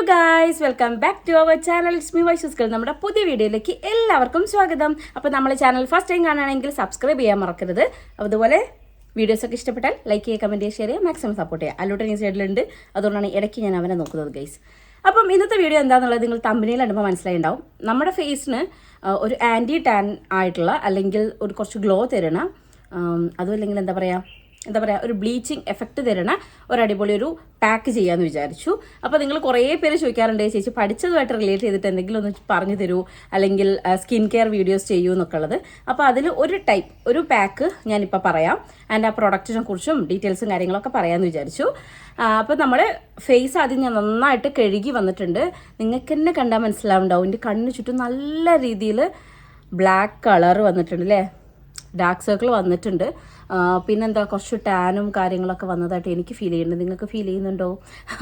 Guys, welcome back to our channel. It's me വൈഷസ്കൾ. നമ്മുടെ പുതിയ വീഡിയോയിലേക്ക് എല്ലാവർക്കും സ്വാഗതം. അപ്പോൾ നമ്മുടെ ചാനൽ ഫസ്റ്റ് ടൈം കാണുകയാണെങ്കിൽ സബ്സ്ക്രൈബ് ചെയ്യാൻ മറക്കരുത്. അതുപോലെ വീഡിയോസൊക്കെ ഇഷ്ടപ്പെട്ടാൽ ലൈക്ക് ചെയ്യുക, കമൻറ്റ് ചെയ്യുക, ഷെയർ ചെയ്യുക, മാക്സിമം സപ്പോർട്ട് ചെയ്യുക. അല്ലൂട്ടൻ ഈ സൈഡിലുണ്ട്, അതുകൊണ്ടാണ് ഇടയ്ക്ക് ഞാൻ അവനെ നോക്കുന്നത് ഗൈസ്. അപ്പം ഇന്നത്തെ വീഡിയോ എന്താണെന്നുള്ളത് നിങ്ങൾ തമ്പനിയിൽ കണ്ടുമ്പോൾ മനസ്സിലായിട്ടുണ്ടാവും. നമ്മുടെ ഫേസിന് ഒരു ആൻറ്റി ടാൻ ആയിട്ടുള്ള അല്ലെങ്കിൽ ഒരു കുറച്ച് ഗ്ലോ തരണ, അതും അല്ലെങ്കിൽ എന്താ പറയുക ഒരു ബ്ലീച്ചിങ് എഫക്റ്റ് തരണ ഒരു അടിപൊളി ഒരു പാക്ക് ചെയ്യാമെന്ന് വിചാരിച്ചു. അപ്പോൾ നിങ്ങൾ കുറേ പേര് ചോദിക്കാറുണ്ട്, ചേച്ചി പഠിച്ചതുമായിട്ട് റിലേറ്റ് ചെയ്തിട്ട് എന്തെങ്കിലും ഒന്ന് പറഞ്ഞു തരൂ, അല്ലെങ്കിൽ സ്കിൻ കെയർ വീഡിയോസ് ചെയ്യൂ എന്നൊക്കെ ഉള്ളത്. അപ്പോൾ അതിൽ ഒരു പാക്ക് ഞാനിപ്പോൾ പറയാം. ആൻഡ് ആ പ്രൊഡക്റ്റിനെ കുറിച്ചും ഡീറ്റെയിൽസും കാര്യങ്ങളൊക്കെ പറയാമെന്ന് വിചാരിച്ചു. അപ്പോൾ നമ്മുടെ ഫേസ് ആദ്യം ഞാൻ നന്നായിട്ട് കഴുകി വന്നിട്ടുണ്ട്. നിങ്ങൾക്ക് തന്നെ കണ്ടാൽ മനസ്സിലാവുണ്ടാവും, എൻ്റെ കണ്ണിന് ചുറ്റും നല്ല രീതിയിൽ ബ്ലാക്ക് കളർ വന്നിട്ടുണ്ട് അല്ലേ, ഡാർക്ക് സർക്കിൾ വന്നിട്ടുണ്ട്. പിന്നെന്താ കുറച്ച് ടാനും കാര്യങ്ങളൊക്കെ വന്നതായിട്ട് എനിക്ക് ഫീൽ ചെയ്യുന്നുണ്ട്. നിങ്ങൾക്ക് ഫീൽ ചെയ്യുന്നുണ്ടോ?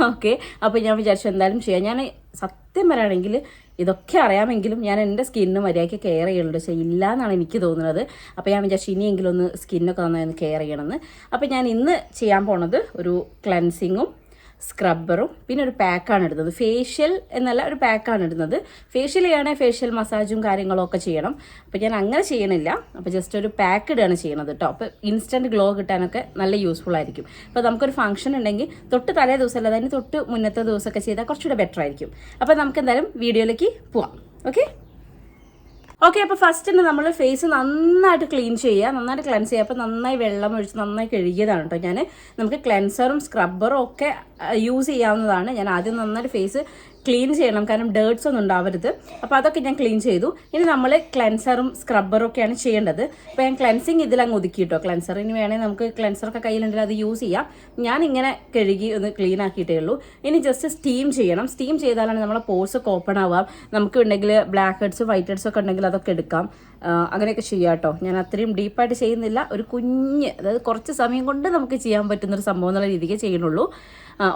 ഓക്കെ, അപ്പോൾ ഞാൻ വിചാരിച്ചു എന്തായാലും ചെയ്യാം. ഞാൻ സത്യം പറയുകയാണെങ്കിൽ ഇതൊക്കെ അറിയാമെങ്കിലും ഞാൻ എൻ്റെ സ്കിന്നിന് മര്യാദയ്ക്ക് കെയർ ചെയ്യുന്നുണ്ട്, പക്ഷേ ഇല്ല എന്നാണ് എനിക്ക് തോന്നുന്നത്. അപ്പോൾ ഞാൻ വിചാരിച്ചു ഇനിയെങ്കിലും ഒന്ന് സ്കിന്നൊക്കെ നന്നായി ഒന്ന് കെയർ ചെയ്യണമെന്ന്. അപ്പോൾ ഞാൻ ഇന്ന് ചെയ്യാൻ പോണത് ഒരു ക്ലെൻസിങ്ങും സ്ക്രബ്ബറും പിന്നെ ഒരു പാക്കാണ് ഇടുന്നത്. ഫേഷ്യൽ എന്നല്ല, ഒരു പാക്കാണ് ഇടുന്നത്. ഫേഷ്യൽ ചെയ്യുകയാണെങ്കിൽ ഫേഷ്യൽ മസാജും കാര്യങ്ങളൊക്കെ ചെയ്യണം. അപ്പോൾ ഞാൻ അങ്ങനെ ചെയ്യണില്ല, അപ്പോൾ ജസ്റ്റ് ഒരു പാക്ക് ഇടുകയാണ് ചെയ്യണത് കേട്ടോ. അപ്പോൾ ഇൻസ്റ്റൻറ്റ് ഗ്ലോ കിട്ടാനൊക്കെ നല്ല യൂസ്ഫുൾ ആയിരിക്കും. അപ്പോൾ നമുക്കൊരു ഫംഗ്ഷൻ ഉണ്ടെങ്കിൽ തൊട്ട് തലേ ദിവസം അല്ല, അതിന് തൊട്ട് മുന്നത്തെ ദിവസമൊക്കെ ചെയ്താൽ കുറച്ചുകൂടെ ബെറ്റർ ആയിരിക്കും. അപ്പോൾ നമുക്ക് എന്തായാലും വീഡിയോയിലേക്ക് പോവാം. ഓക്കെ, അപ്പോൾ ഫസ്റ്റ് തന്നെ നമ്മൾ ഫേസ് നന്നായിട്ട് ക്ലീൻ ചെയ്യുക, നന്നായിട്ട് ക്ലെൻസ് ചെയ്യുക. അപ്പോൾ നന്നായി വെള്ളം ഒഴിച്ച് നന്നായി കഴുകിയതാണ് കേട്ടോ. നമുക്ക് ക്ലെൻസറും സ്ക്രബ്ബറും ഒക്കെ യൂസ് ചെയ്യാവുന്നതാണ്. ഞാൻ ആദ്യം നന്നായിട്ട് ഫേസ് ക്ലീൻ ചെയ്യണം, കാരണം ഡേർട്സ് ഒന്നും ഉണ്ടാവരുത്. അപ്പോൾ അതൊക്കെ ഞാൻ ക്ലീൻ ചെയ്തു. ഇനി നമ്മൾ ക്ലെൻസറും സ്ക്രബ്ബറും ഒക്കെയാണ് ചെയ്യേണ്ടത്. അപ്പോൾ ഞാൻ ക്ലെൻസിങ് ഇതിലങ്ങ് ഒതുക്കി കേട്ടോ. ക്ലെൻസറിന് വേണമെങ്കിൽ നമുക്ക് ക്ലെൻസറൊക്കെ കയ്യിലുണ്ടെങ്കിൽ അത് യൂസ് ചെയ്യാം. ഞാൻ ഇങ്ങനെ കഴുകി ഒന്ന് ക്ലീൻ ആക്കിയിട്ടേ ഉള്ളൂ. ഇനി ജസ്റ്റ് സ്റ്റീം ചെയ്യണം. സ്റ്റീം ചെയ്താലാണ് നമ്മളെ പോർസ് ഒക്കെ ഓപ്പൺ ആവാം. നമുക്ക് ഉണ്ടെങ്കിൽ ബ്ലാക്ക് ഹെഡ്സ് വൈറ്റ് ഹെഡ്സ് ഒക്കെ ഉണ്ടെങ്കിൽ അതൊക്കെ എടുക്കാം. അങ്ങനെയൊക്കെ ചെയ്യാം കേട്ടോ. ഞാൻ അത്രയും ഡീപ്പായിട്ട് ചെയ്യുന്നില്ല, ഒരു കുഞ്ഞ്, അതായത് കുറച്ച് സമയം കൊണ്ട് നമുക്ക് ചെയ്യാൻ പറ്റുന്നൊരു സംഭവം എന്നുള്ള രീതിക്ക് ചെയ്യുന്നുള്ളൂ.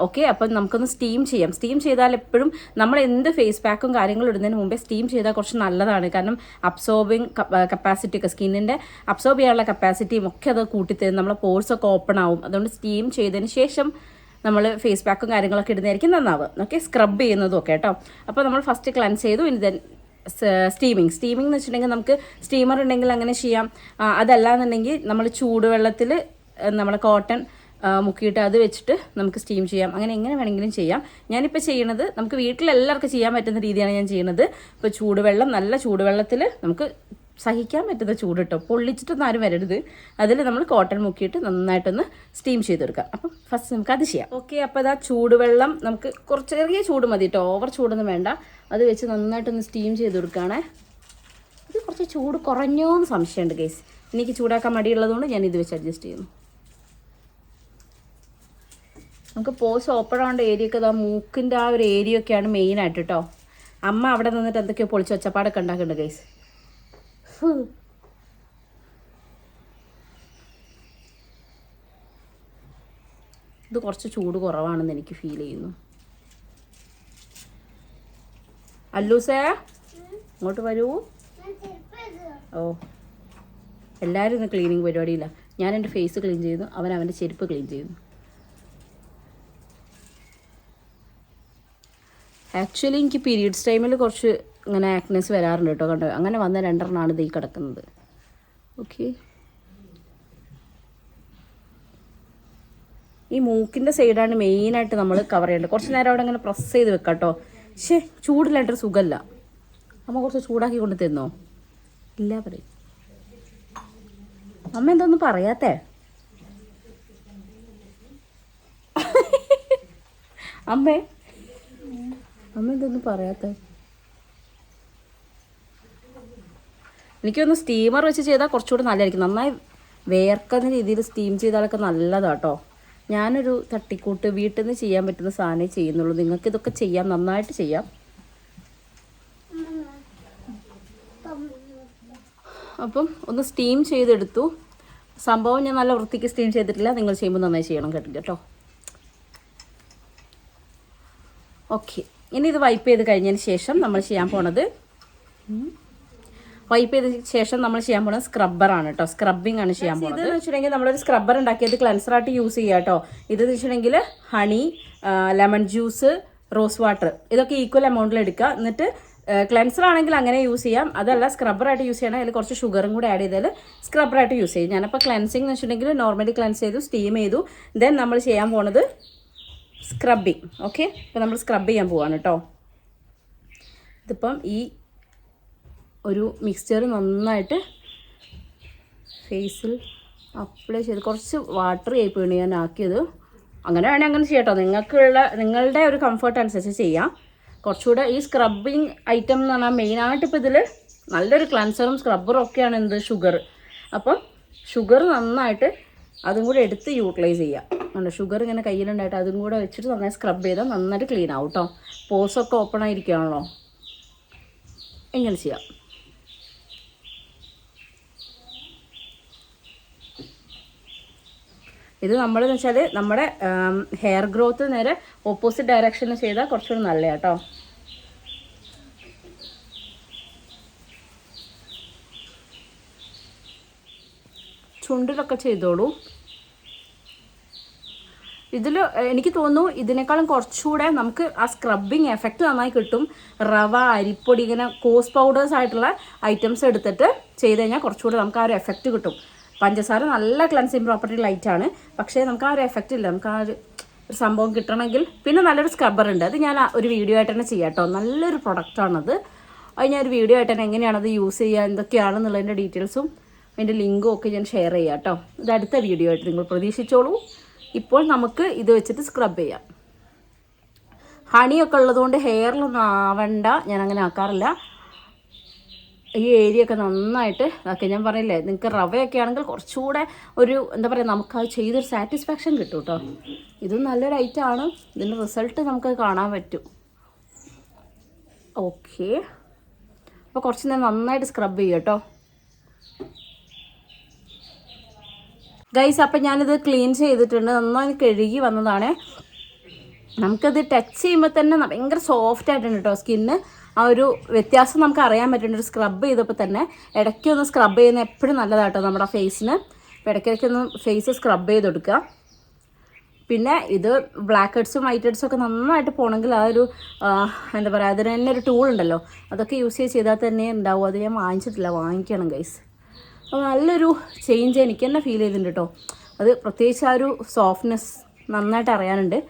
ഓക്കെ, അപ്പം നമുക്കൊന്ന് സ്റ്റീം ചെയ്യാം. സ്റ്റീം ചെയ്താൽ എപ്പോഴും നമ്മൾ എന്ത് ഫേസ് പാക്കും കാര്യങ്ങളും ഇടുന്നതിന് മുമ്പേ സ്റ്റീം ചെയ്താൽ കുറച്ച് നല്ലതാണ്. കാരണം അബ്സോർബിങ് കപ്പാസിറ്റി ഒക്കെ, സ്കിന്നിൻ്റെ അബ്സോർബ് ചെയ്യാനുള്ള കപ്പാസിറ്റിയും ഒക്കെ അത് കൂട്ടിത്തരും. നമ്മളെ പോർസൊക്കെ ഓപ്പൺ ആവും. അതുകൊണ്ട് സ്റ്റീം ചെയ്തതിന് ശേഷം നമ്മൾ ഫേസ് പാക്കും കാര്യങ്ങളൊക്കെ ഇടുന്നതായിരിക്കും നന്നാവുക. ഓക്കെ, സ്ക്രബ് ചെയ്യുന്നതും ഒക്കെ കേട്ടോ. അപ്പോൾ നമ്മൾ ഫസ്റ്റ് ക്ലൻസ് ചെയ്തു. ഇനി ദെൻ സ്റ്റീമിങ് എന്ന് വെച്ചിട്ടുണ്ടെങ്കിൽ നമുക്ക് സ്റ്റീമർ ഉണ്ടെങ്കിൽ അങ്ങനെ ചെയ്യാം. അതല്ലാന്നുണ്ടെങ്കിൽ നമ്മൾ ചൂടുവെള്ളത്തിൽ നമ്മൾ കോട്ടൺ മുക്കിയിട്ട് അത് വെച്ചിട്ട് നമുക്ക് സ്റ്റീം ചെയ്യാം. അങ്ങനെ എങ്ങനെ വേണമെങ്കിലും ചെയ്യാം. ഞാനിപ്പോൾ ചെയ്യണത് നമുക്ക് വീട്ടിലെല്ലാവർക്കും ചെയ്യാൻ പറ്റുന്ന രീതിയാണ് ഞാൻ ചെയ്യുന്നത്. ഇപ്പോൾ ചൂടുവെള്ളം, നല്ല ചൂടുവെള്ളത്തിൽ നമുക്ക് സഹിക്കാൻ പറ്റുന്ന ചൂട് കേട്ടോ, പൊള്ളിച്ചിട്ടൊന്നും ആരും വരരുത്. അതിൽ നമ്മൾ കോട്ടൺ മുക്കിയിട്ട് നന്നായിട്ടൊന്ന് സ്റ്റീം ചെയ്തെടുക്കാം. അപ്പം ഫസ്റ്റ് നമുക്ക് അത് ചെയ്യാം. ഓക്കെ, അപ്പോൾ അതാ ചൂടുവെള്ളം നമുക്ക് കുറച്ച് ചെറിയ ചൂട് മതി കേട്ടോ, ഓവർ ചൂടൊന്നും വേണ്ട. അത് വെച്ച് നന്നായിട്ടൊന്ന് സ്റ്റീം ചെയ്തെടുക്കുകയാണേ. ഇത് കുറച്ച് ചൂട് കുറഞ്ഞോന്ന് സംശയമുണ്ട് ഗൈസ്. എനിക്ക് ചൂടാക്കാൻ മടിയുള്ളതുകൊണ്ട് ഞാൻ ഇത് വെച്ച് അഡ്ജസ്റ്റ് ചെയ്യുന്നു. നമുക്ക് പോസ് ഓപ്പൺ ആവേണ്ട ഏരിയ ഒക്കെ മൂക്കിൻ്റെ ആ ഒരു ഏരിയ ഒക്കെയാണ് മെയിനായിട്ട് കേട്ടോ. അമ്മ അവിടെ നിന്നിട്ട് എന്തൊക്കെയോ പൊളിച്ച് ഒച്ചപ്പാടൊക്കെ ഉണ്ടാക്കുന്നുണ്ട് ഗൈസ്. ഇത് കുറച്ച് ചൂട് കുറവാണെന്ന് എനിക്ക് ഫീൽ ചെയ്യുന്നു. അല്ലൂസേ, ഇങ്ങോട്ട് വരൂ. ഓ, എല്ലാവരും ഇന്ന് ക്ലീനിങ് പരിപാടിയില്ല. ഞാൻ എൻ്റെ ഫേസ് ക്ലീൻ ചെയ്യുന്നു, അവൻ്റെ ചെരുപ്പ് ക്ലീൻ ചെയ്യുന്നു. ആക്ച്വലി എനിക്ക് പീരീഡ്സ് ടൈമിൽ കുറച്ച് ഇങ്ങനെ ആക്നെസ് വരാറുണ്ട് കേട്ടോ. കണ്ടോ, അങ്ങനെ വന്ന 2 എണ്ണമാണ് ഇത് ഈ കിടക്കുന്നത്. ഓക്കെ, ഈ മൂക്കിൻ്റെ സൈഡാണ് മെയിനായിട്ട് നമ്മൾ കവർ ചെയ്യേണ്ടത്. കുറച്ച് നേരം അവിടെ അങ്ങനെ പ്രസ് ചെയ്ത് വെക്കാം കേട്ടോ. പക്ഷേ ചൂടിലായിട്ടൊരു സുഖമല്ല. അമ്മ കുറച്ച് ചൂടാക്കി കൊണ്ട് തന്നോ? ഇല്ല പറയും. അമ്മ എന്തൊന്നും പറയാത്തേ? അമ്മ എന്തൊന്നും പറയാത്ത? എനിക്കൊന്ന് സ്റ്റീമർ വെച്ച് ചെയ്താൽ കുറച്ചുകൂടി നല്ലതായിരിക്കും. നന്നായി വേർക്കുന്ന രീതിയിൽ സ്റ്റീം ചെയ്താലൊക്കെ നല്ലതാട്ടോ. ഞാനൊരു തട്ടിക്കൂട്ട് വീട്ടിൽ നിന്ന് ചെയ്യാൻ പറ്റുന്ന സാധനമേ ചെയ്യുന്നുള്ളൂ. നിങ്ങൾക്ക് ഇതൊക്കെ ചെയ്യാം, നന്നായിട്ട് ചെയ്യാം. അപ്പം ഒന്ന് സ്റ്റീം ചെയ്തെടുത്തു. സംഭവം ഞാൻ നല്ല വൃത്തിക്ക് സ്റ്റീം ചെയ്തിട്ടില്ല. നിങ്ങൾ ചെയ്യുമ്പോൾ നന്നായി ചെയ്യണം കേട്ടോ. ഓക്കെ, ഇനി ഇത് വൈപ്പ് ചെയ്ത് കഴിഞ്ഞതിന് ശേഷം നമ്മൾ ചെയ്യാൻ പോണത് സ്ക്രബ്ബറാണ് കേട്ടോ. സ്ക്രബിങ് ആണ് ചെയ്യാൻ പോകുന്നത്. ഇതെന്ന് വെച്ചിട്ടുണ്ടെങ്കിൽ നമ്മളൊരു സ്ക്രബ്ബർ ഉണ്ടാക്കിയത് ക്ലെൻസറായിട്ട് യൂസ് ചെയ്യാം കേട്ടോ. ഇതെന്ന് വെച്ചിട്ടുണ്ടെങ്കിൽ honey, lemon juice, rose water, ഇതൊക്കെ ഈക്വൽ എമൗണ്ടിൽ എടുക്കുക. എന്നിട്ട് ക്ലെൻസർ ആണെങ്കിൽ അങ്ങനെ യൂസ് ചെയ്യാം, അതല്ല സ്ക്രബ്ബറായിട്ട് യൂസ് ചെയ്യണം. അതിൽ കുറച്ച് ഷുഗറും കൂടെ ആഡ് ചെയ്താൽ സ്ക്രബ്ബറായിട്ട് യൂസ് ചെയ്യും. ഞാനപ്പോൾ ക്ലെൻസിങ് എന്ന് വെച്ചിട്ടുണ്ടെങ്കിൽ നോർമലി ക്ലെൻസ് ചെയ്തു, സ്റ്റീം ചെയ്തു. ദെൻ നമ്മൾ ചെയ്യാൻ പോണത് സ്ക്രബിങ്. ഓക്കെ, ഇപ്പോൾ നമ്മൾ സ്ക്രബ് ചെയ്യാൻ പോവാണ് കേട്ടോ. ഇതിപ്പം ഈ ഒരു മിക്സ്ചർ നന്നായിട്ട് ഫേസിൽ അപ്ലൈ ചെയ്ത്, കുറച്ച് വാട്ടർ ആയിപ്പോയാണ് ഞാൻ ആക്കിയത്. അങ്ങനെ വേണേൽ അങ്ങനെ ചെയ്യാം കേട്ടോ, നിങ്ങളുടെ ഒരു കംഫർട്ട് അനുസരിച്ച് ചെയ്യാം. കുറച്ചുകൂടെ ഈ സ്ക്രബിങ് ഐറ്റം എന്ന് പറഞ്ഞാൽ മെയിനായിട്ട് ഇപ്പോൾ ഇതിൽ നല്ലൊരു ക്ലൻസറും സ്ക്രബ്ബറും ഒക്കെയാണ് എന്ത് ഷുഗർ. അപ്പം ഷുഗർ നന്നായിട്ട് അതും കൂടെ എടുത്ത് യൂട്ടിലൈസ് ചെയ്യാം. ഉണ്ട് ഷുഗർ ഇങ്ങനെ കയ്യിലുണ്ടായിട്ട് അതും കൂടെ വെച്ചിട്ട് നന്നായി സ്ക്രബ് ചെയ്താൽ നന്നായിട്ട് ക്ലീൻ ആവും കേട്ടോ. പോസൊക്കെ ഓപ്പൺ ആയിരിക്കുകയാണല്ലോ, ഇങ്ങനെ ചെയ്യാം. ഇത് നമ്മളെന്ന് വെച്ചാൽ നമ്മുടെ ഹെയർ ഗ്രോത്ത് നേരെ ഓപ്പോസിറ്റ് ഡയറക്ഷനിൽ ചെയ്താൽ കുറച്ചുകൂടി നല്ല കേട്ടോ. ചുണ്ടിലൊക്കെ ചെയ്തോളൂ. ഇതിൽ എനിക്ക് തോന്നുന്നു ഇതിനേക്കാളും കുറച്ചുകൂടെ നമുക്ക് ആ സ്ക്രബിങ് എഫക്റ്റ് നന്നായി കിട്ടും. റവ, അരിപ്പൊടി, ഇങ്ങനെ കോസ് പൗഡേഴ്സ് ആയിട്ടുള്ള ഐറ്റംസ് എടുത്തിട്ട് ചെയ്ത് കഴിഞ്ഞാൽ കുറച്ചുകൂടെ നമുക്ക് ആ ഒരു എഫക്റ്റ് കിട്ടും. പഞ്ചസാര നല്ല ക്ലൻസിങ് പ്രോപ്പർട്ടി ലൈറ്റാണ്, പക്ഷേ നമുക്ക് ആ ഒരു എഫക്റ്റ് ഇല്ല. നമുക്ക് ആ ഒരു സംഭവം കിട്ടണമെങ്കിൽ പിന്നെ നല്ലൊരു സ്ക്രബ്ബർ ഉണ്ട്, അത് ഞാൻ ഒരു വീഡിയോ ആയിട്ട് തന്നെ ചെയ്യാം കേട്ടോ. നല്ലൊരു പ്രൊഡക്റ്റാണത്. അത് ഞാൻ ഒരു വീഡിയോ ആയിട്ട് തന്നെ എങ്ങനെയാണത് യൂസ് ചെയ്യുക, എന്തൊക്കെയാണെന്നുള്ളതിൻ്റെ ഡീറ്റെയിൽസും അതിൻ്റെ ലിങ്കും ഒക്കെ ഞാൻ ഷെയർ ചെയ്യാം കേട്ടോ. ഇത് അടുത്ത വീഡിയോ ആയിട്ട് നിങ്ങൾ പ്രതീക്ഷിച്ചോളൂ. ഇപ്പോൾ നമുക്ക് ഇത് വെച്ചിട്ട് സ്ക്രബ് ചെയ്യാം. ഹണിയൊക്കെ ഉള്ളതുകൊണ്ട് ഹെയറിലൊന്നും ആവണ്ട, ഞാൻ അങ്ങനെ ആക്കാറില്ല. ഈ ഏരിയ ഒക്കെ നന്നായിട്ട് ഇതാക്കി. ഞാൻ പറയില്ലേ, നിങ്ങൾക്ക് റവയൊക്കെ ആണെങ്കിൽ കുറച്ചുകൂടെ ഒരു എന്താ പറയുക, നമുക്കത് ചെയ്തൊരു സാറ്റിസ്ഫാക്ഷൻ കിട്ടും കേട്ടോ. ഇതും നല്ലൊരു ഐറ്റമാണ്, ഇതിൻ്റെ റിസൾട്ട് നമുക്ക് കാണാൻ പറ്റും. ഓക്കെ, അപ്പോൾ കുറച്ച് നേരം നന്നായിട്ട് സ്ക്രബ് ചെയ്യും കേട്ടോ ഗൈസ്. അപ്പം ഞാനിത് ക്ലീൻ ചെയ്തിട്ടുണ്ട്, നന്നായി കഴുകി വന്നതാണ്. നമുക്കത് ടച്ച് ചെയ്യുമ്പോൾ തന്നെ ഭയങ്കര സോഫ്റ്റ് ആയിട്ടുണ്ട് കേട്ടോ സ്കിന്ന്. ആ ഒരു വ്യത്യാസം നമുക്ക് അറിയാൻ പറ്റുന്നുണ്ട് ഒരു സ്ക്രബ് ചെയ്തപ്പോൾ തന്നെ. ഇടയ്ക്കൊന്ന് സ്ക്രബ് ചെയ്യുന്ന എപ്പോഴും നല്ലതാട്ടോ നമ്മുടെ ഫേസിന്. അപ്പോൾ ഇടയ്ക്കിടയ്ക്കൊന്ന് ഫേസ് സ്ക്രബ് ചെയ്ത് കൊടുക്കുക. പിന്നെ ഇത് ബ്ലാക്ക് ഹെഡ്സും വൈറ്റ് ഹെഡ്സും ഒക്കെ നന്നായിട്ട് പോകണമെങ്കിൽ ആ ഒരു എന്താ പറയുക, അതിന് തന്നെ ഒരു ടൂൾ ഉണ്ടല്ലോ, അതൊക്കെ യൂസ് ചെയ്താൽ തന്നെ ഉണ്ടാവും. അത് ഞാൻ വാങ്ങിച്ചിട്ടില്ല, വാങ്ങിക്കണം ഗൈസ്. അപ്പോൾ നല്ലൊരു ചേഞ്ച് എനിക്ക് തന്നെ ഫീൽ ചെയ്തിട്ടുണ്ട് കേട്ടോ. അത് പ്രത്യേകിച്ച് ആ ഒരു സോഫ്റ്റ്നെസ് നന്നായിട്ട് അറിയാനുണ്ട്.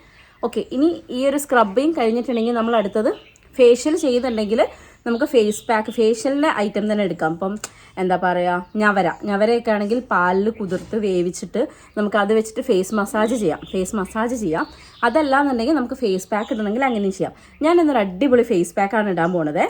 ഓക്കെ, ഇനി ഈ ഒരു സ്ക്രബിങ് കഴിഞ്ഞിട്ടുണ്ടെങ്കിൽ നമ്മൾ അടുത്തത് ഫേഷ്യൽ ചെയ്യുന്നുണ്ടെങ്കിൽ നമുക്ക് ഫേസ് പാക്ക്, ഫേഷ്യലിൻ്റെ ഐറ്റം തന്നെ എടുക്കാം. അപ്പം എന്താ പറയുക, ഞവരയൊക്കെ ആണെങ്കിൽ പാലിൽ കുതിർത്ത് വേവിച്ചിട്ട് നമുക്ക് അത് വെച്ചിട്ട് ഫേസ് മസാജ് ചെയ്യാം. അതല്ല എന്നുണ്ടെങ്കിൽ നമുക്ക് ഫേസ് പാക്ക് ഇടണമെങ്കിൽ അങ്ങനെയും ചെയ്യാം. ഞാൻ ഇന്നൊരു അടിപൊളി ഫേസ് പാക്കാണ് ഇടാൻ പോണത്.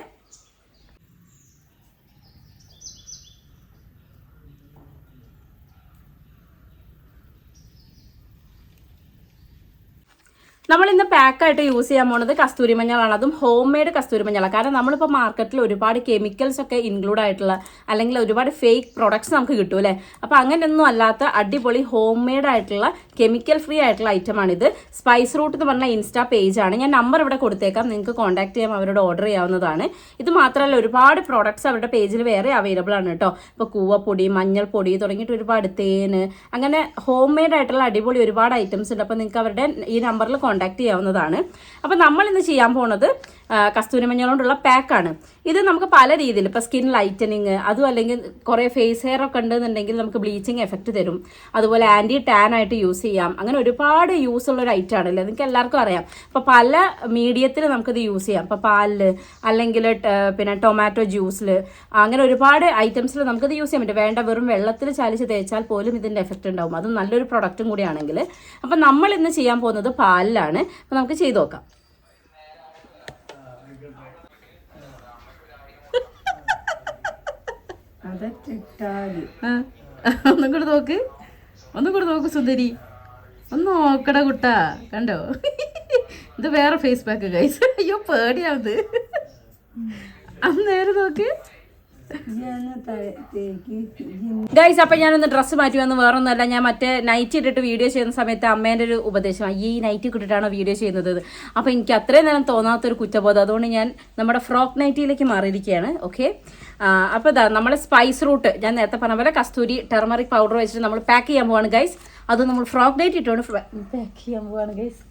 നമ്മളിന്ന് പാക്കായിട്ട് യൂസ് ചെയ്യാൻ പോകുന്നത് കസ്തൂരി മഞ്ഞളാണ്. അതും ഹോം മെയ്ഡ് കസ്തൂരി മഞ്ഞളാണ്. കാരണം നമ്മളിപ്പോൾ മാർക്കറ്റിൽ ഒരുപാട് കെമിക്കൽസ് ഒക്കെ ഇൻക്ലൂഡ് ആയിട്ടുള്ള അല്ലെങ്കിൽ ഒരുപാട് ഫേക്ക് പ്രൊഡക്ട്സ് നമുക്ക് കിട്ടും അല്ലേ. അപ്പോൾ അങ്ങനെയൊന്നും അല്ലാത്ത അടിപൊളി ഹോം മെയ്ഡ് ആയിട്ടുള്ള കെമിക്കൽ ഫ്രീ ആയിട്ടുള്ള ഐറ്റമാണിത്. സ്പൈസ് റൂട്ട് എന്ന് പറഞ്ഞ ഇൻസ്റ്റാ പേജാണ്. ഞാൻ നമ്പർ ഇവിടെ കൊടുത്തേക്കാം, നിങ്ങൾക്ക് കോൺടാക്ട് ചെയ്യാം, അവരോട് ഓർഡർ ചെയ്യാവുന്നതാണ്. ഇത് മാത്രമല്ല ഒരുപാട് പ്രോഡക്ട്സ് അവരുടെ പേജിൽ വേറെ അവൈലബിൾ ആണ് കേട്ടോ. ഇപ്പോൾ കൂവപ്പൊടി, മഞ്ഞൾപ്പൊടി തുടങ്ങിയിട്ട് ഒരുപാട് തേന്, അങ്ങനെ ഹോം മെയ്ഡ് ആയിട്ടുള്ള അടിപൊളി ഒരുപാട് ഐറ്റംസ് ഉണ്ട്. അപ്പോൾ നിങ്ങൾക്ക് അവരുടെ ഈ നമ്പറിൽ കോൺടാക്ട് ചെയ്യാവുന്നതാണ്. അപ്പോൾ നമ്മൾ ഇന്ന് ചെയ്യാൻ പോകുന്നത് കസ്തൂരി മഞ്ഞൾ കൊണ്ടുള്ള പാക്കാണ്. ഇത് നമുക്ക് പല രീതിയിൽ, ഇപ്പോൾ സ്കിൻ ലൈറ്റനിങ്, അതും അല്ലെങ്കിൽ കുറേ ഫേസ് ഹെയർ ഒക്കെ ഉണ്ടെന്നുണ്ടെങ്കിൽ നമുക്ക് ബ്ലീച്ചിങ് എഫക്റ്റ് തരും. അതുപോലെ ആൻറ്റി ടാൻ ആയിട്ട് യൂസ് ചെയ്യാം. അങ്ങനെ ഒരുപാട് യൂസ് ഉള്ള ഒരു ഐറ്റം ആണല്ലേ, നിങ്ങൾക്ക് എല്ലാവർക്കും അറിയാം. അപ്പോൾ പല മീഡിയത്തിൽ നമുക്കിത് യൂസ് ചെയ്യാം. ഇപ്പോൾ പാലിൽ അല്ലെങ്കിൽ പിന്നെ ടൊമാറ്റോ ജ്യൂസിൽ, അങ്ങനെ ഒരുപാട് ഐറ്റംസിൽ നമുക്കിത് യൂസ് ചെയ്യാൻ പറ്റും. വേണ്ട വെറും വെള്ളത്തിൽ ചാലിച്ച് തേച്ചാൽ പോലും ഇതിൻ്റെ എഫക്റ്റ് ഉണ്ടാവും. അതും നല്ലൊരു പ്രൊഡക്റ്റും കൂടിയാണെങ്കിൽ. അപ്പോൾ നമ്മൾ ഇന്ന് ചെയ്യാൻ പോകുന്നത് പാലിലാണ്. അപ്പോൾ നമുക്ക് ചെയ്ത് നോക്കാം. ഒന്നും കൂടെ നോക്ക് സുന്ദരി, ഒന്ന് നോക്കട കുട്ടാ, കണ്ടോ? ഇത് വേറെ ഫേസ് പാക്ക് ഗൈസ്. അയ്യോ പേടിയാവുന്നത്. അന്നേരം നോക്ക് ഗൈസ്. അപ്പം ഞാനൊന്ന് ഡ്രസ്സ് മാറ്റി വന്ന് വേറെ ഒന്നുമല്ല, ഞാൻ മറ്റേ നൈറ്റ് ഇട്ടിട്ട് വീഡിയോ ചെയ്യുന്ന സമയത്ത് അമ്മേൻ്റെ ഒരു ഉപദേശം, ഈ നൈറ്റ് ഇട്ടിട്ടാണോ വീഡിയോ ചെയ്യുന്നത്. അപ്പോൾ എനിക്ക് അത്രയും നേരം തോന്നാത്തൊരു കുറ്റബോധം, അതുകൊണ്ട് ഞാൻ നമ്മുടെ ഫ്രോക്ക് നൈറ്റിയിലേക്ക് മാറിയിരിക്കുകയാണ്. ഓക്കെ, അപ്പോൾ ഇതാ നമ്മൾ സ്പൈസ് റൂട്ട്, ഞാൻ നേരത്തെ പറഞ്ഞ പോലെ കസ്തൂരി ടെർമറിക് പൗഡർ വെച്ചിട്ട് നമ്മൾ പാക്ക് ചെയ്യാൻ പോവാണ് ഗൈസ്. അത് നമ്മൾ ഫ്രോക്ക് നൈറ്റ് ഇട്ടുകൊണ്ട് പാക്ക് ചെയ്യാൻ പോവാണ് ഗൈസ്.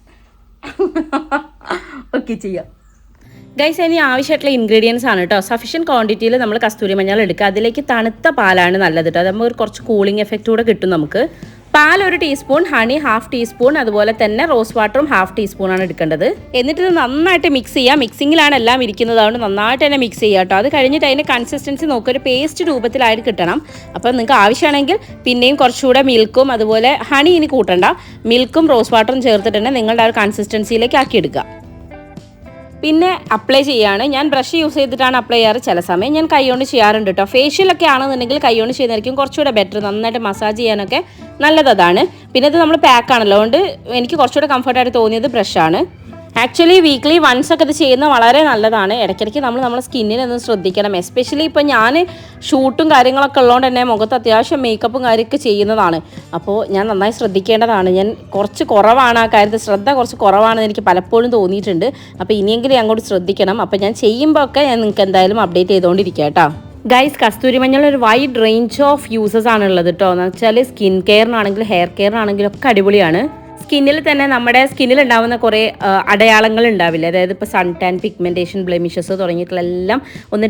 ഓക്കെ ചെയ്യാം. ഗൈസ്, ഇനി ആവശ്യമായിട്ടുള്ള ഇൻഗ്രീഡിയൻസ് ആണ് കേട്ടോ. സഫീഷ്യൻറ്റ് ക്വാണ്ടിറ്റിയിൽ നമ്മൾ കസ്തൂരി മഞ്ഞൾ എടുക്കുക. അതിലേക്ക് തണുത്ത പാലാണ് നല്ലത് കേട്ടോ. അതാകുമ്പോൾ ഒരു കുറച്ച് കൂളിംഗ് എഫക്റ്റ് കൂടെ കിട്ടും നമുക്ക്. പാൽ 1 ടീസ്പൂൺ, ഹണി 1/2 ടീസ്പൂൺ, അതുപോലെ തന്നെ റോസ് വാട്ടറും 1/2 ടീസ്പൂണാണ് എടുക്കേണ്ടത്. എന്നിട്ട് ഇത് നന്നായിട്ട് മിക്സ് ചെയ്യുക. മിക്സിങ്ങിലാണ് എല്ലാം ഇരിക്കുന്നത്, അതുകൊണ്ട് നന്നായിട്ട് തന്നെ മിക്സ് ചെയ്യുക കേട്ടോ. അത് കഴിഞ്ഞിട്ട് അതിൻ്റെ കൺസിസ്റ്റൻസി നോക്കുക, ഒരു പേസ്റ്റ് രൂപത്തിലായിട്ട് കിട്ടണം. അപ്പോൾ നിങ്ങൾക്ക് ആവശ്യമാണെങ്കിൽ പിന്നെയും കുറച്ചുകൂടെ മിൽക്കും അതുപോലെ ഹണി ഇനി കൂട്ടണ്ട, മിൽക്കും റോസ് വാട്ടറും ചേർത്തിട്ട് തന്നെ നിങ്ങളുടെ ആ ഒരു കൺസിസ്റ്റൻസിയിലേക്ക് ആക്കിയെടുക്കുക. പിന്നെ അപ്ലൈ ചെയ്യാണ്. ഞാൻ ബ്രഷ് യൂസ് ചെയ്തിട്ടാണ് അപ്ലൈ ചെയ്യാറ്. ചില സമയം ഞാൻ കൈകൊണ്ട് ചെയ്യാറുണ്ട് കേട്ടോ. ഫേഷ്യലൊക്കെ ആണെന്നുണ്ടെങ്കിൽ കൈകൊണ്ട് ചെയ്യുന്നതായിരിക്കും കുറച്ചുകൂടെ ബെറ്റർ. നന്നായിട്ട് മസാജ് ചെയ്യാനൊക്കെ നല്ലത് അതാണ്. പിന്നെ ഇത് നമ്മൾ പാക്കാണല്ലോ, അതുകൊണ്ട് എനിക്ക് കുറച്ചുകൂടെ കംഫർട്ടായിട്ട് തോന്നിയത് ബ്രഷാണ്. ആക്ച്വലി വീക്ക്ലി വൺസ് ഒക്കെ ഇത് ചെയ്യുന്നത് വളരെ നല്ലതാണ്. ഇടയ്ക്കിടയ്ക്ക് നമ്മുടെ സ്കിന്നിനൊന്ന് ശ്രദ്ധിക്കണം. എസ്പെഷ്യലി ഇപ്പോൾ ഞാൻ ഷൂട്ടും കാര്യങ്ങളൊക്കെ ഉള്ളതുകൊണ്ട് തന്നെ മുഖത്ത് അത്യാവശ്യം മേക്കപ്പും കാര്യമൊക്കെ ചെയ്യുന്നതാണ്. അപ്പോൾ ഞാൻ നന്നായി ശ്രദ്ധിക്കേണ്ടതാണ്. ഞാൻ കുറച്ച് കുറവാണ് ആ കാര്യത്തിൽ, ശ്രദ്ധ കുറച്ച് കുറവാണെന്ന് എനിക്ക് പലപ്പോഴും തോന്നിയിട്ടുണ്ട്. അപ്പോൾ ഇനിയെങ്കിലും അങ്ങോട്ട് ശ്രദ്ധിക്കണം. അപ്പോൾ ഞാൻ ചെയ്യുമ്പോൾ ഒക്കെ ഞാൻ നിങ്ങൾക്ക് എന്തായാലും അപ്ഡേറ്റ് ചെയ്തുകൊണ്ടിരിക്കുക കേട്ടോ. ഗൈസ്, കസ്തൂരി മഞ്ഞൾ ഒരു വൈഡ് റേഞ്ച് ഓഫ് യൂസസ് ആണുള്ളത് കേട്ടോ. എന്ന് വെച്ചാൽ സ്കിൻ കെയറിനാണെങ്കിലും ഹെയർ കെയറിനാണെങ്കിലും ഒക്കെ അടിപൊളിയാണ്. സ്കിന്നിൽ തന്നെ നമ്മുടെ സ്കിന്നിൽ ഉണ്ടാകുന്ന കുറേ അടയാളങ്ങൾ ഉണ്ടാവില്ല, അതായത് ഇപ്പോൾ സൺ ടാൻ, പിഗ്മെൻറ്റേഷൻ, ബ്ലെമിഷസ് തുടങ്ങിയിട്ടുള്ള എല്ലാം ഒന്ന്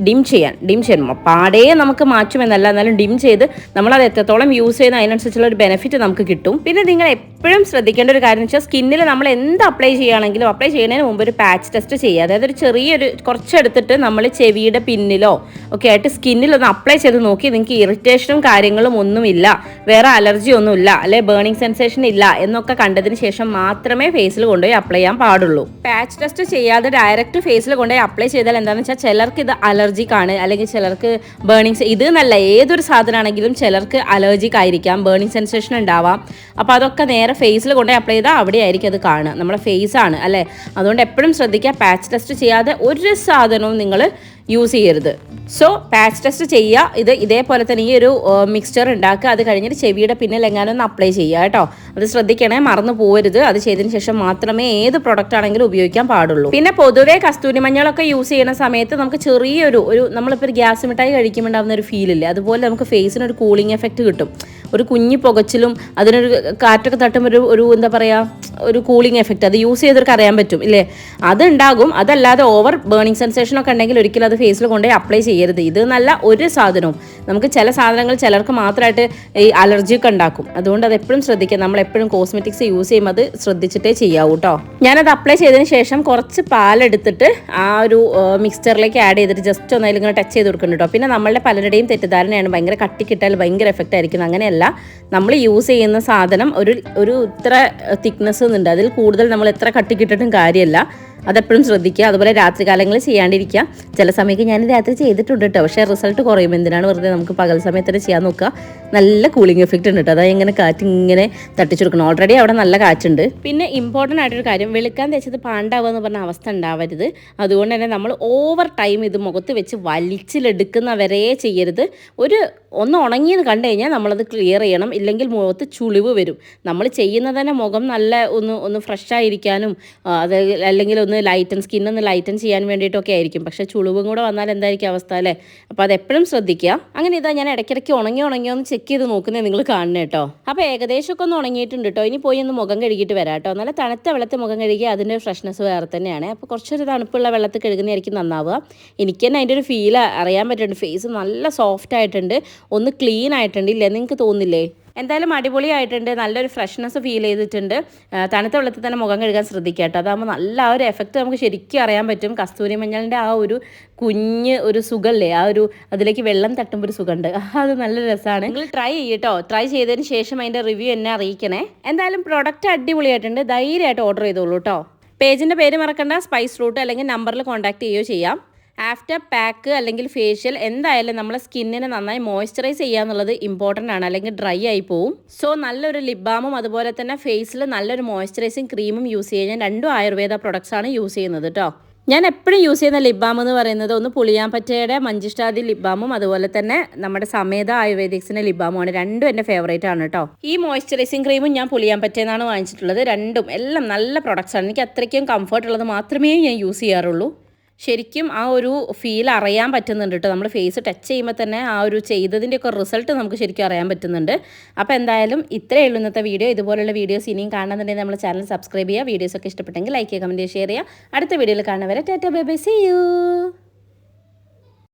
ഡിം ചെയ്യണം. പാടേ നമുക്ക് മാറ്റുമെന്നല്ല, എന്നാലും ഡിം ചെയ്ത് നമ്മളത് എത്രത്തോളം യൂസ് ചെയ്യുന്ന അതിനനുസരിച്ചുള്ള ഒരു ബെനിഫിറ്റ് നമുക്ക് കിട്ടും. പിന്നെ നിങ്ങൾ എപ്പോഴും ശ്രദ്ധിക്കേണ്ട ഒരു കാര്യം എന്ന് വെച്ചാൽ സ്കിന്നിൽ നമ്മൾ എന്ത് അപ്ലൈ ചെയ്യുകയാണെങ്കിലും അപ്ലൈ ചെയ്യുന്നതിന് മുമ്പ് ഒരു പാച്ച് ടെസ്റ്റ് ചെയ്യുക. അതായത് ഒരു ചെറിയൊരു കുറച്ചെടുത്തിട്ട് നമ്മൾ ചെവിയുടെ പിന്നിലോ ഒക്കെ ആയിട്ട് സ്കിന്നിലൊന്ന് അപ്ലൈ ചെയ്ത് നോക്കി നിങ്ങൾക്ക് ഇറിറ്റേഷനും കാര്യങ്ങളും ഒന്നുമില്ല, വേറെ അലർജി ഒന്നുമില്ല, അല്ലെ ബേണിംഗ് സെൻസേഷൻ ഇല്ല എന്നൊക്കെ കണ്ടതിന് ശേഷം മാത്രമേ ഫേസിൽ കൊണ്ടുപോയി അപ്ലൈ ചെയ്യാൻ പാടുള്ളൂ. പാച്ച് ടെസ്റ്റ് ചെയ്യാതെ ഡയറക്റ്റ് ഫേസിൽ കൊണ്ടുപോയി അപ്ലൈ ചെയ്താൽ എന്താണെന്ന് വെച്ചാൽ ചിലർക്ക് ഇത് അലർജിക് ആണ്, അല്ലെങ്കിൽ ചിലർക്ക് ബേണിംഗ്, ഇത് എന്നല്ല ഏതൊരു സാധനമാണെങ്കിലും ചിലർക്ക് അലർജിക് ആയിരിക്കാം, ബേണിംഗ് സെൻസേഷൻ ഉണ്ടാവാം. അപ്പോൾ അതൊക്കെ നേരെ ഫേസിൽ കൊണ്ടുപോയി അപ്ലൈ ചെയ്താൽ അവിടെ ആയിരിക്കും അത് കാണുക, നമ്മുടെ ഫേസാണ് അല്ലേ. അതുകൊണ്ട് എപ്പോഴും ശ്രദ്ധിക്കുക, പാച്ച് ടെസ്റ്റ് ചെയ്യാതെ ഒരു സാധനവും നിങ്ങൾ യൂസ് ചെയ്യരുത്. സോ പാച്ച് ടെസ്റ്റ് ചെയ്യുക. ഇതേപോലെ തന്നെ ഈ ഒരു മിക്സ്ചർ ഉണ്ടാക്കുക. അത് കഴിഞ്ഞിട്ട് ചെവിയുടെ പിന്നിൽ എങ്ങാനൊന്ന് അപ്ലൈ ചെയ്യുക കേട്ടോ. അത് ശ്രദ്ധിക്കണേ, മറന്നു പോകരുത്. അത് ചെയ്തതിന് ശേഷം മാത്രമേ ഏത് പ്രൊഡക്റ്റ് ആണെങ്കിലും ഉപയോഗിക്കാൻ പാടുള്ളൂ. പിന്നെ പൊതുവേ കസ്തൂരി മഞ്ഞളൊക്കെ യൂസ് ചെയ്യുന്ന സമയത്ത് നമുക്ക് ചെറിയൊരു നമ്മളിപ്പോൾ ഒരു ഗ്യാസ് മിഠായി കഴിക്കുമ്പോൾ ഉണ്ടാകുന്ന ഒരു ഫീലില്ലേ, അതുപോലെ നമുക്ക് ഫേസിനൊരു കൂളിംഗ് എഫക്റ്റ് കിട്ടും. ഒരു കുഞ്ഞു പുകച്ചിലും അതിനൊരു കാറ്റൊക്കെ തട്ടുമ്പോൾ ഒരു എന്താ പറയുക, ഒരു കൂളിംഗ് എഫക്റ്റ് അത് യൂസ് ചെയ്തവർക്ക് അറിയാൻ പറ്റും ഇല്ലേ, അതുണ്ടാകും. അതല്ലാതെ ഓവർ ബേണിംഗ് സെൻസേഷനൊക്കെ ഉണ്ടെങ്കിൽ ഒരിക്കലും അത് ഫേസിൽ കൊണ്ടുപോയി അപ്ലൈ ചെയ്യരുത്. ഇത് നല്ല ഒരു സാധനവും നമുക്ക് ചില സാധനങ്ങൾ ചിലർക്ക് മാത്രമായിട്ട് ഈ അലർജിയൊക്കെ ഉണ്ടാക്കും. അതുകൊണ്ട് അത് എപ്പോഴും ശ്രദ്ധിക്കുക. നമ്മളെപ്പോഴും കോസ്മെറ്റിക്സ് യൂസ് ചെയ്യുമ്പോൾ അത് ശ്രദ്ധിച്ചിട്ടേ ചെയ്യാവൂ കേട്ടോ. ഞാനത് അപ്ലൈ ചെയ്തതിന് ശേഷം കുറച്ച് പാലെടുത്തിട്ട് ആ ഒരു മിക്സ്ചറിലേക്ക് ആഡ് ചെയ്തിട്ട് ജസ്റ്റ് ഒന്ന് അതിലിങ്ങനെ ടച്ച് ചെയ്ത് കൊടുക്കുന്നുണ്ട് കേട്ടോ. പിന്നെ നമ്മളുടെ പലരുടെയും തെറ്റിദ്ധാരണയാണ് ഭയങ്കര കട്ടിക്കിട്ടാൽ ഭയങ്കര എഫക്റ്റ് ആയിരിക്കും. അങ്ങനെയല്ല, നമ്മൾ യൂസ് ചെയ്യുന്ന സാധനം ഒരു ഇത്ര തിക്നെസ് ഉണ്ട്, അതിൽ കൂടുതൽ നമ്മൾ എത്ര കട്ടിക്കിട്ടിട്ടും കാര്യമല്ല. അതെപ്പോഴും ശ്രദ്ധിക്കുക. അതുപോലെ രാത്രി കാലങ്ങളിൽ ചെയ്യാണ്ടിരിക്കുക. ചില സമയത്ത് ഞാൻ രാത്രി ചെയ്തിട്ടുണ്ട് കേട്ടോ, പക്ഷേ റിസൾട്ട് കുറയും. എന്തിനാണ് വെറുതെ, നമുക്ക് പകൽ സമയത്ത് ചെയ്യാൻ നോക്കുക. നല്ല കൂളിംഗ് എഫക്റ്റ് ഉണ്ട് കേട്ടോ. അതായത് ഇങ്ങനെ കാറ്റ് ഇങ്ങനെ തട്ടിച്ചെടുക്കണം. ഓൾറെഡി അവിടെ നല്ല കാറ്റുണ്ട്. പിന്നെ ഇമ്പോർട്ടൻ്റ് ആയിട്ടൊരു കാര്യം, വെളുക്കാൻ തേച്ചത് പാണ്ടാവുക എന്ന് പറഞ്ഞ അവസ്ഥ ഉണ്ടാവരുത്. അതുകൊണ്ട് തന്നെ നമ്മൾ ഓവർ ടൈം ഇത് മുഖത്ത് വെച്ച് വലിച്ചിലെടുക്കുന്നവരെ ചെയ്യരുത്. ഒന്ന് ഉണങ്ങിയെന്ന് കണ്ടു കഴിഞ്ഞാൽ നമ്മളത് ക്ലിയർ ചെയ്യണം, ഇല്ലെങ്കിൽ മുഖത്ത് ചുളിവ് വരും. നമ്മൾ ചെയ്യുന്നത് തന്നെ മുഖം നല്ല ഒന്ന് ഫ്രഷായിരിക്കാനും അല്ലെങ്കിൽ ഒന്ന് സ്കിന്നൊന്ന് ലൈറ്റൻ ചെയ്യാൻ വേണ്ടിയിട്ടൊക്കെ ആയിരിക്കും. പക്ഷേ ചുളിവും കൂടെ വന്നാൽ എന്തായിരിക്കും അവസ്ഥ അല്ലേ. അപ്പോൾ അതെപ്പോഴും ശ്രദ്ധിക്കുക. അങ്ങനെ ഞാൻ ഇടയ്ക്കിടയ്ക്ക് ഉണങ്ങിയോ എന്ന് ചെക്ക് ചെയ്ത് നോക്കുന്നത് നിങ്ങൾ കാണണം കേട്ടോ. അപ്പോൾ ഏകദേശമൊക്കെ ഒന്ന് ഉണങ്ങിയിട്ടുണ്ട് കേട്ടോ. ഇനി പോയി ഒന്ന് മുഖം കഴുകിയിട്ട് വരാം കേട്ടോ. നല്ല തണുത്ത വെള്ളത്തിൽ മുഖം കഴുകി അതിൻ്റെ ഫ്രഷ്നെസ് വേറെ തന്നെയാണ്. അപ്പോൾ കുറച്ചൊരു തണുപ്പുള്ള വെള്ളത്തിൽ കഴുകുന്നതായിരിക്കും നന്നാവുക. എനിക്ക് തന്നെ അതിൻ്റെ ഒരു ഫീൽ അറിയാൻ പറ്റുന്നുണ്ട്. ഫേസ് നല്ല സോഫ്റ്റ് ആയിട്ടുണ്ട്, ഒന്ന് ക്ലീൻ ആയിട്ടുണ്ട് ഇല്ലേ, നിങ്ങൾക്ക് തോന്നില്ലേ? എന്തായാലും അടിപൊളിയായിട്ടുണ്ട്. നല്ലൊരു ഫ്രഷ്നെസ് ഫീൽ ചെയ്തിട്ടുണ്ട്. തണുത്ത വെള്ളത്തിൽ തന്നെ മുഖം കഴുകാൻ ശ്രദ്ധിക്കുക കേട്ടോ. അതാകുമ്പോൾ നല്ല ആ ഒരു എഫക്റ്റ് നമുക്ക് ശരിക്കും അറിയാൻ പറ്റും. കസ്തൂരി മഞ്ഞളിൻ്റെ ആ ഒരു കുഞ്ഞ് സുഖമല്ലേ, അതിലേക്ക് വെള്ളം തട്ടുമ്പോൾ ഒരു സുഖമുണ്ട്. അത് നല്ല രസമാണ്. നിങ്ങൾ ട്രൈ ചെയ്യട്ടോ. ട്രൈ ചെയ്തതിന് ശേഷം അതിൻ്റെ റിവ്യൂ എന്നെ അറിയിക്കണേ. എന്തായാലും പ്രോഡക്റ്റ് അടിപൊളിയായിട്ടുണ്ട്. ധൈര്യമായിട്ട് ഓർഡർ ചെയ്തോളൂ കേട്ടോ. പേജിൻ്റെ പേര് മറക്കണ്ട, സ്പൈസ് റൂട്ട്, അല്ലെങ്കിൽ നമ്പറിൽ കോൺടാക്ട് ചെയ്യുകയോ ചെയ്യാം. ആഫ്റ്റർ പാക്ക് അല്ലെങ്കിൽ ഫേഷ്യൽ എന്തായാലും നമ്മളെ സ്കിന്നിനെ നന്നായി മോയ്സ്ചറൈസ് ചെയ്യുക എന്നുള്ളത് ഇമ്പോർട്ടൻ്റ് ആണ്, അല്ലെങ്കിൽ ഡ്രൈ ആയി പോവും. സോ നല്ലൊരു ലിപ് ബാമും അതുപോലെ തന്നെ ഫേസിൽ നല്ലൊരു മോയ്സ്ചറൈസിങ് ക്രീമും യൂസ് ചെയ്യാൻ 2 ആയുർവേദ പ്രൊഡക്ട്സ് ആണ് യൂസ് ചെയ്യുന്നത് കേട്ടോ. ഞാൻ എപ്പോഴും യൂസ് ചെയ്യുന്ന ലിപ് ബാം എന്ന് പറയുന്നത് ഒന്ന് പുളിയാമ്പറ്റയുടെ മഞ്ചിഷ്ടാദി ലിപ് ബാമും അതുപോലെ തന്നെ നമ്മുടെ സമേത ആയുർവേദിക്സിൻ്റെ ലിപ് ബാമുമാണ്. രണ്ടും എൻ്റെ ഫേവറേറ്റ് ആണ് കേട്ടോ. ഈ മോയ്സ്ചറൈസിങ് ക്രീമും ഞാൻ പുളിയാമ്പറ്റയെന്നാണ് വാങ്ങിച്ചിട്ടുള്ളത്. എല്ലാം നല്ല പ്രൊഡക്ട്സ് ആണ്. എനിക്ക് അത്രയ്ക്കും കംഫർട്ട് ഉള്ളത് മാത്രമേ ഞാൻ യൂസ് ചെയ്യാറുള്ളൂ. ശരിക്കും ആ ഒരു ഫീൽ അറിയാൻ പറ്റുന്നുണ്ട് കേട്ടോ. നമ്മൾ ഫേസ് ടച്ച് ചെയ്യുമ്പോൾ തന്നെ ആ ഒരു ചെയ്തതിൻ്റെയൊക്കെ റിസൾട്ട് നമുക്ക് ശരിക്കും അറിയാൻ പറ്റുന്നുണ്ട്. അപ്പോൾ എന്തായാലും ഇത്രയേ ഉള്ളൂ ഇന്നത്തെ വീഡിയോ. ഇതുപോലുള്ള വീഡിയോസ് ഇനിയും കാണുന്നുണ്ടെങ്കിൽ നമ്മൾ ചാനൽ സബ്സ്ക്രൈബ് ചെയ്യുക. വീഡിയോസൊക്കെ ഇഷ്ടപ്പെട്ടെങ്കിൽ ലൈക്ക് ചെയ്യുക, കമൻറ്റ് ചെയ്യുക, ഷെയർ ചെയ്യുക. അടുത്ത വീഡിയോയിൽ കാണുന്നവരെ tata bye bye, see U.